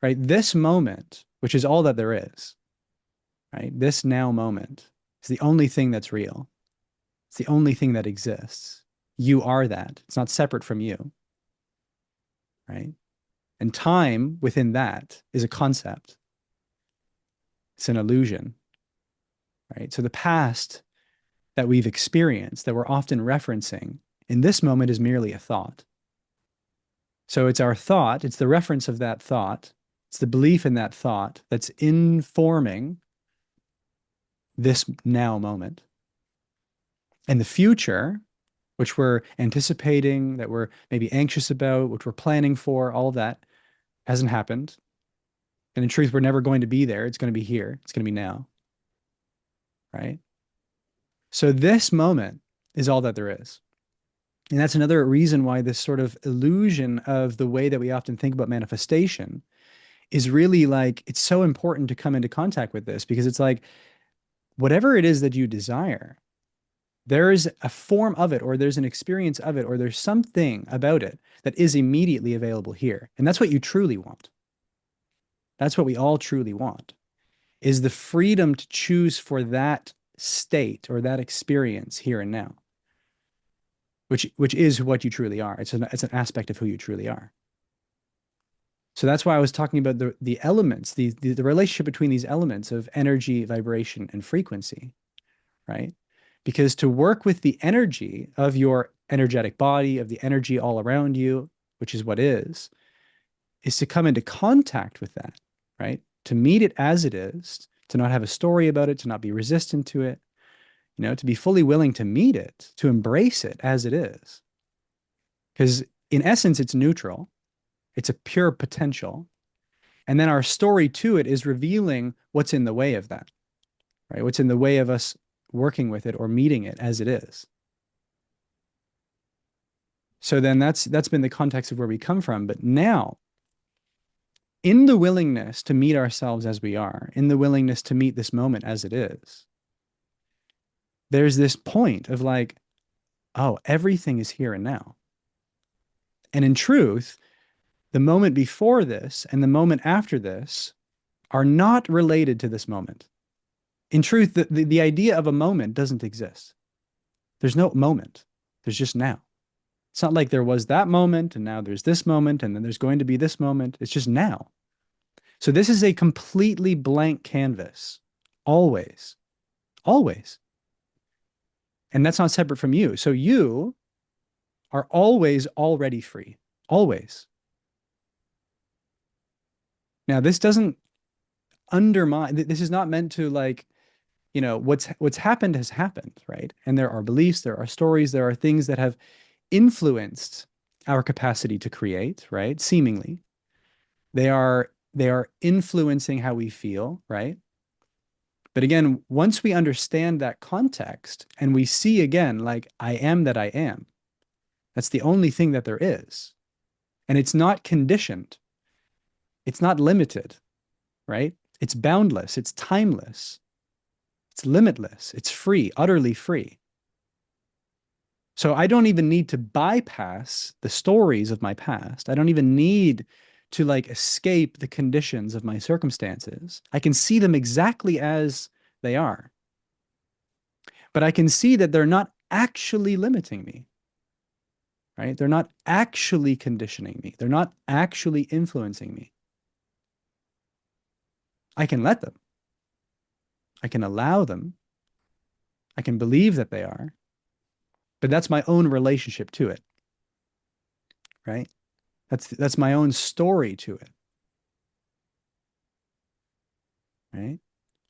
right? This moment, which is all that there is, right? This now moment is the only thing that's real. It's the only thing that exists. You are that. It's not separate from you, right? And time within that is a concept. It's an illusion, right? So the past that we've experienced, that we're often referencing, in this moment is merely a thought. So it's our thought, it's the reference of that thought, it's the belief in that thought that's informing this now moment. And the future, which we're anticipating, that we're maybe anxious about, which we're planning for, all of that hasn't happened. And in truth, we're never going to be there. It's going to be here. It's going to be now, right? So this moment is all that there is. And that's another reason why this sort of illusion of the way that we often think about manifestation is really like, it's so important to come into contact with this because it's like, whatever it is that you desire, there is a form of it, or there's an experience of it, or there's something about it that is immediately available here. And that's what you truly want. That's what we all truly want, is the freedom to choose for that state or that experience here and now, which is what you truly are. It's an aspect of who you truly are. So that's why I was talking about the elements, the relationship between these elements of energy, vibration, and frequency, right? Because to work with the energy of your energetic body, of the energy all around you, which is what is to come into contact with that, right? To meet it as it is, to not have a story about it, to not be resistant to it, to be fully willing to meet it, to embrace it as it is. Because in essence, it's neutral, it's a pure potential. And then our story to it is revealing what's in the way of that, right? What's in the way of us working with it or meeting it as it is. So then that's been the context of where we come from. But now, in the willingness to meet ourselves as we are, in the willingness to meet this moment as it is, there's this point of like, oh, everything is here and now. And in truth, the moment before this and the moment after this are not related to this moment. In truth, the idea of a moment doesn't exist. There's no moment. There's just now. It's not like there was that moment and now there's this moment and then there's going to be this moment. It's just now. So this is a completely blank canvas. Always. Always. And that's not separate from you. So you are always already free. Always. Now, this doesn't undermine, this is not meant to like, what's happened has happened, right? And there are beliefs, there are stories, there are things that have influenced our capacity to create, right? Seemingly. They are influencing how we feel, right? But again, once we understand that context and we see again, like, I am that I am, that's the only thing that there is. And it's not conditioned. It's not limited, right? It's boundless. It's timeless. It's limitless. It's free, utterly free. So I don't even need to bypass the stories of my past. I don't even need to like escape the conditions of my circumstances. I can see them exactly as they are. But I can see that they're not actually limiting me, right? They're not actually conditioning me. They're not actually influencing me. I can let them. I can allow them. I can believe that they are. But that's my own relationship to it, right? That's my own story to it, right?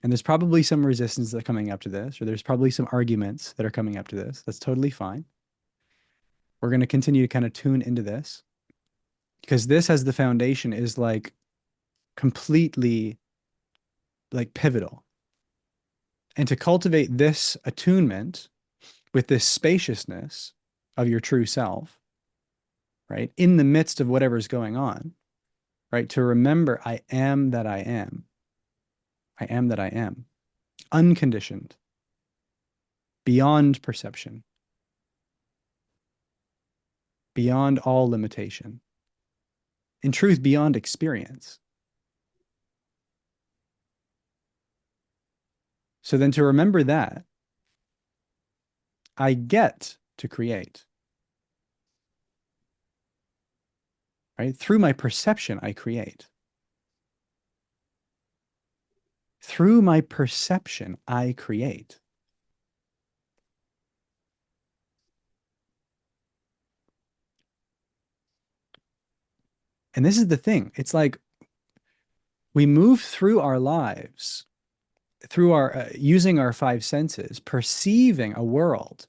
And there's probably some resistance that are coming up to this, or there's probably some arguments that are coming up to this. That's totally fine. We're going to continue to kind of tune into this because this as the foundation is like completely like pivotal. And to cultivate this attunement with this spaciousness of your true self, right? In the midst of whatever's going on, right? To remember, I am that I am. I am that I am. Unconditioned, beyond perception, beyond all limitation. In truth, beyond experience. So then to remember that, I get to create, right? Through my perception, I create. Through my perception, I create. And this is the thing. It's like we move through our lives, through our using our five senses, perceiving a world.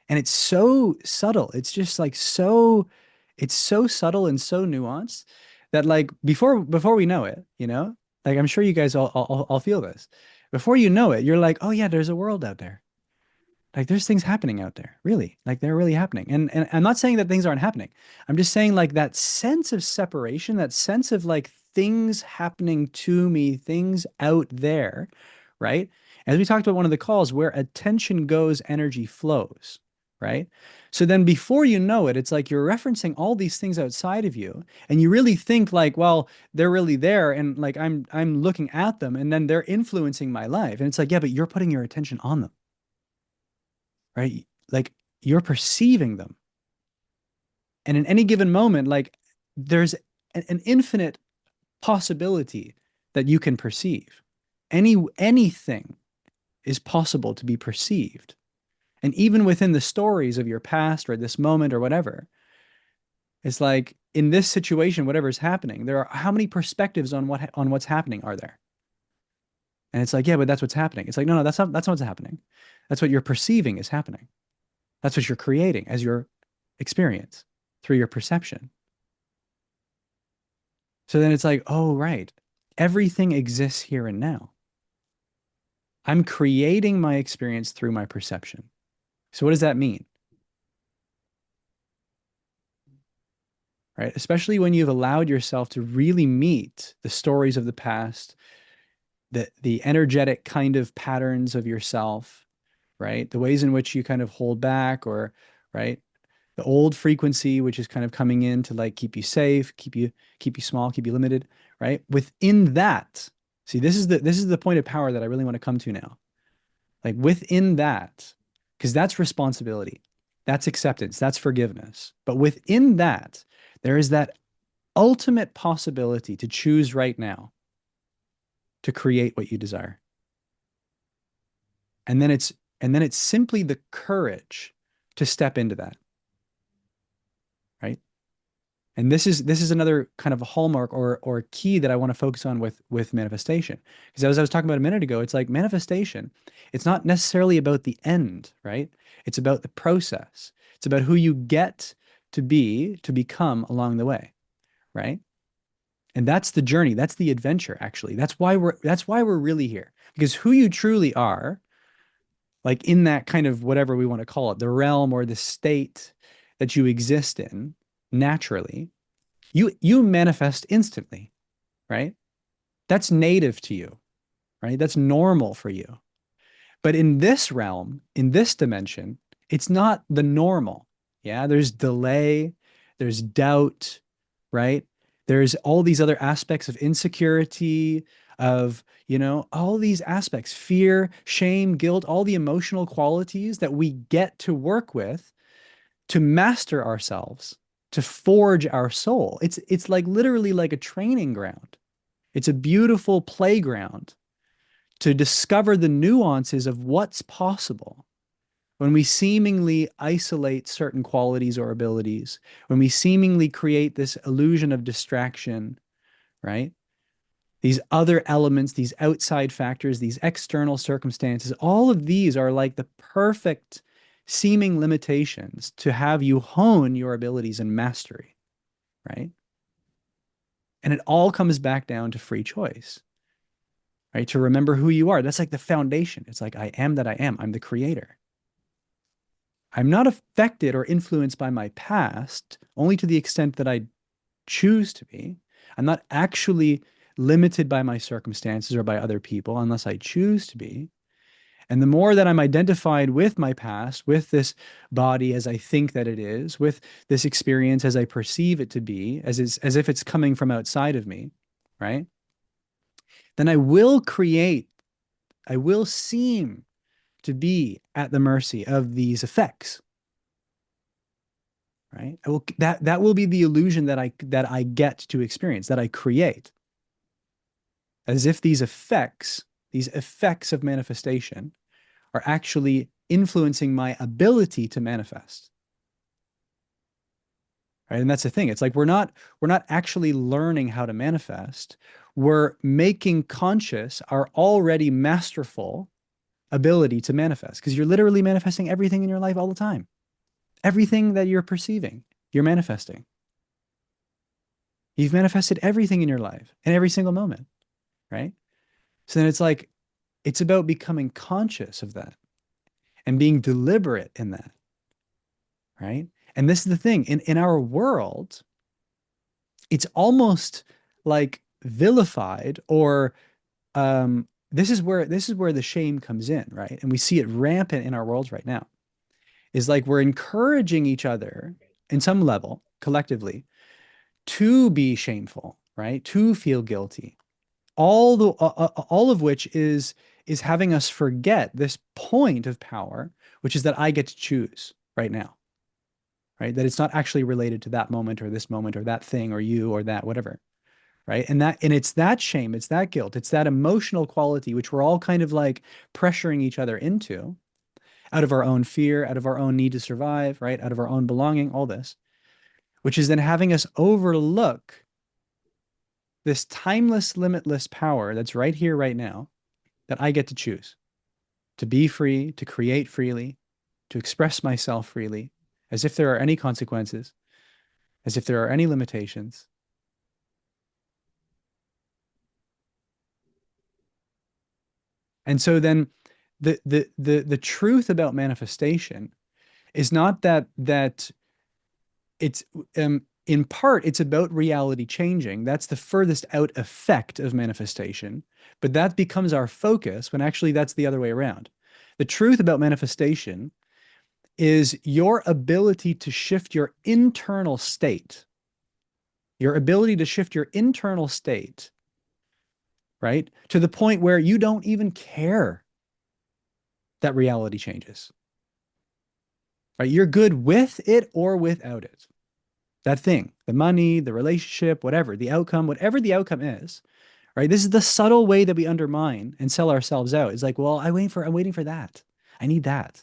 And it's so subtle. It's just like so, it's so subtle and so nuanced that like before we know it, like I'm sure you guys all feel this. Before you know it, you're like, oh yeah, there's a world out there. Like there's things happening out there, really. Like they're really happening. And I'm not saying that things aren't happening. I'm just saying like that sense of separation, that sense of like things happening to me, things out there, right? As we talked about one of the calls, where attention goes, energy flows, right? So then before you know it, it's like you're referencing all these things outside of you, and you really think like, well, they're really there, and like I'm looking at them, and then they're influencing my life. And it's like, yeah, but you're putting your attention on them, right? Like you're perceiving them. And in any given moment, like there's an infinite possibility that you can perceive. Anything is possible to be perceived. And even within the stories of your past or this moment or whatever, it's like in this situation, whatever's happening, there are how many perspectives on what's happening are there? And it's like, yeah, but that's what's happening. It's like, no, that's not what's happening. That's what you're perceiving is happening. That's what you're creating as your experience through your perception. So then it's like, oh, right. Everything exists here and now. I'm creating my experience through my perception. So what does that mean? Right? Especially when you've allowed yourself to really meet the stories of the past, the energetic kind of patterns of yourself, right? The ways in which you kind of hold back or, right? The old frequency, which is kind of coming in to like keep you safe, keep you small, keep you limited, right? Within that, see, this is the point of power that I really want to come to now. Like within that, because that's responsibility, that's acceptance, that's forgiveness. But within that, there is that ultimate possibility to choose right now to create what you desire. And then it's simply the courage to step into that, right? And this is another kind of a hallmark or key that I want to focus on with manifestation. Because as I was talking about a minute ago, it's like manifestation, it's not necessarily about the end, right? It's about the process. It's about who you get to be, to become along the way, right? And that's the journey. That's the adventure, actually. That's why we're really here. Because who you truly are, like in that kind of whatever we want to call it, the realm or the state that you exist in naturally, you manifest instantly, right? That's native to you, right? That's normal for you. But in this realm, in this dimension, it's not the normal. Yeah, there's delay, there's doubt, right? There's all these other aspects of insecurity, of, all these aspects, fear, shame, guilt, all the emotional qualities that we get to work with to master ourselves, to forge our soul. It's like literally like a training ground. It's a beautiful playground to discover the nuances of what's possible when we seemingly isolate certain qualities or abilities, when we seemingly create this illusion of distraction, right? These other elements, these outside factors, these external circumstances, all of these are like the perfect seeming limitations to have you hone your abilities and mastery, right? And it all comes back down to free choice, right? To remember who you are. That's like the foundation. It's like, I am that I am. I'm the creator. I'm not affected or influenced by my past only to the extent that I choose to be. I'm not actually limited by my circumstances or by other people unless I choose to be. And the more that I'm identified with my past, with this body as I think that it is, with this experience as I perceive it to be, as if it's coming from outside of me, right? Then I will create I will seem to be at the mercy of these effects, right? That will be the illusion that I get to experience, that I create, as if these effects of manifestation are actually influencing my ability to manifest. Right? And that's the thing. It's like we're not actually learning how to manifest. We're making conscious our already masterful ability to manifest because you're literally manifesting everything in your life all the time. Everything that you're perceiving, you're manifesting. You've manifested everything in your life in every single moment, right? So then it's like it's about becoming conscious of that and being deliberate in that, right? And this is the thing in our world, it's almost like vilified or this is where the shame comes in, right? And we see it rampant in our world right now. Is like we're encouraging each other in some level collectively to be shameful, right? To feel guilty. All of which is having us forget this point of power, which is that I get to choose right now, right? That it's not actually related to that moment or this moment or that thing or you or that whatever, right? And it's that shame, it's that guilt, it's that emotional quality which we're all kind of like pressuring each other into out of our own fear, out of our own need to survive, right? Out of our own belonging, all this, which is then having us overlook this timeless, limitless power that's right here, right now, that I get to choose to be free, to create freely, to express myself freely, as if there are any consequences, as if there are any limitations. And so then the truth about manifestation is not that it's in part it's about reality changing. That's the furthest out effect of manifestation, but that becomes our focus when actually that's the other way around. The truth about manifestation is your ability to shift your internal state, your ability to shift your internal state, right? To the point where you don't even care that reality changes, right? You're good with it or without it. That thing, the money, the relationship, whatever, the outcome, whatever the outcome is, right? This is the subtle way that we undermine and sell ourselves out. It's like, well, I'm waiting for that. I need that.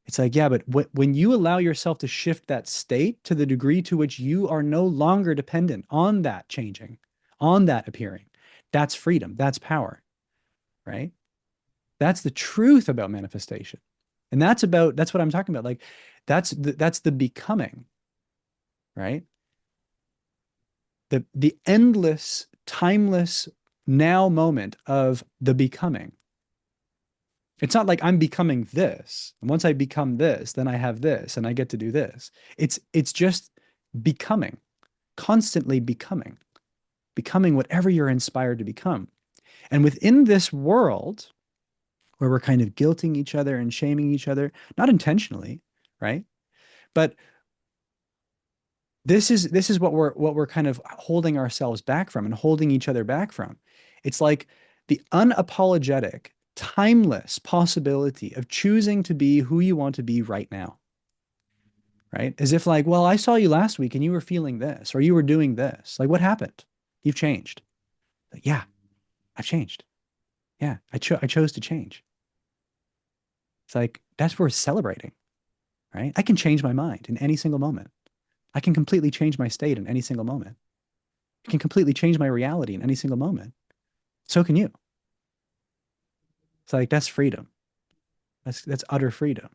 It's like, yeah, but when you allow yourself to shift that state to the degree to which you are no longer dependent on that changing, on that appearing, that's freedom, that's power, right? That's the truth about manifestation. And that's what I'm talking about. Like that's the becoming, right? The endless, timeless now moment of the becoming. It's not like I'm becoming this. And once I become this, then I have this and I get to do this. It's just becoming, constantly becoming whatever you're inspired to become. And within this world where we're kind of guilting each other and shaming each other, not intentionally, right? But this is what we're kind of holding ourselves back from and holding each other back from. It's like the unapologetic, timeless possibility of choosing to be who you want to be right now, right? As if like, well, I saw you last week and you were feeling this or you were doing this. Like, what happened? You've changed. Like, yeah, I've changed. Yeah, I chose to change. It's like that's worth celebrating, right? I can change my mind in any single moment. I can completely change my state in any single moment. I can completely change my reality in any single moment. So can you. It's like that's freedom. That's utter freedom.